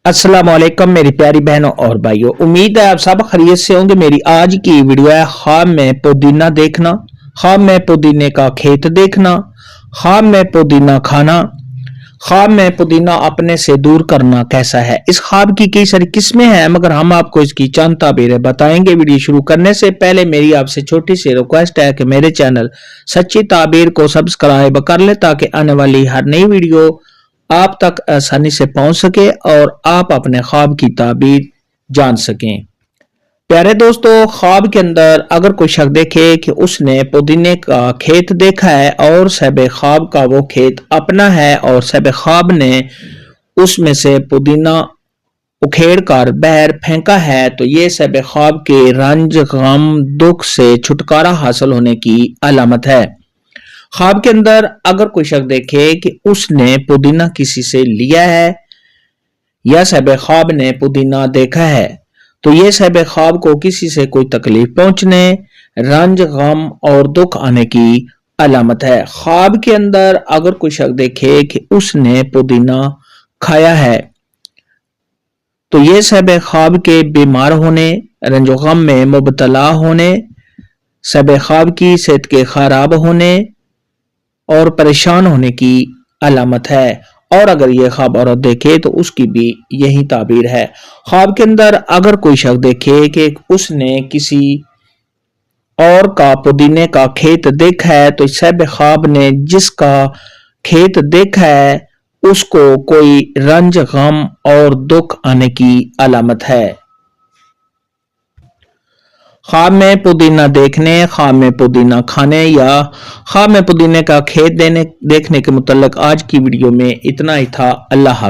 अस्सलाम वालेकुम मेरी प्यारी बहनों और भाइयों, उम्मीद है आप सब खैरियत से होंगे। मेरी आज की वीडियो है ख्वाब में पुदीना देखना, ख्वाब में पुदीने का खेत देखना, ख्वाब में पुदीना खाना, ख्वाब में पुदीना अपने से दूर करना कैसा है। इस ख्वाब की कई सारी किस्में हैं, मगर हम आपको इसकी चंद ताबीरें बताएंगे। वीडियो शुरू करने से पहले मेरी आपसे छोटी सी रिक्वेस्ट है कि मेरे चैनल सच्ची ताबीर को सब्सक्राइब कर ले, ताकि आने वाली हर नई वीडियो आप तक आसानी से पहुंच सके और आप अपने ख्वाब की ताबीर जान सकें। प्यारे दोस्तों, ख्वाब के अंदर अगर कोई शख्स देखे कि उसने पुदीने का खेत देखा है और साहिब ख्वाब का वो खेत अपना है और साहिब ख्वाब ने उसमें से पुदीना उखेड़ कर बाहर फेंका है, तो ये साहिब ख्वाब के रंज, गम, दुख से छुटकारा हासिल होने की अलामत है। ख्वाब के अंदर अगर कोई शख्स देखे कि उसने पुदीना किसी से लिया है या साहिब ख्वाब ने पुदीना देखा है, तो ये साहिब ख्वाब को किसी से कोई तकलीफ पहुंचने, रंज, गम और दुख आने की अलामत है। ख्वाब के अंदर अगर कोई शख्स देखे कि उसने पुदीना खाया है, तो ये साहिब ख्वाब के बीमार होने, रंजो गम में मुबतला होने, साहिब ख्वाब की सेहत के खराब होने और परेशान होने की अलामत है। और अगर ये ख्वाब औरत देखे तो उसकी भी यही ताबीर है। ख्वाब के अंदर अगर कोई शख्स देखे कि उसने किसी और का पुदीने का खेत देखा है, तो साहिब ख्वाब ने जिसका खेत देखा है उसको कोई रंज, गम और दुख आने की अलामत है। ख्वाब में पुदीना देखने, ख्वाब में पुदीना खाने या ख्वाब में पुदीने का खेत देखने के मुतल्लिक आज की वीडियो में इतना ही था। अल्लाह हाफ़िज़।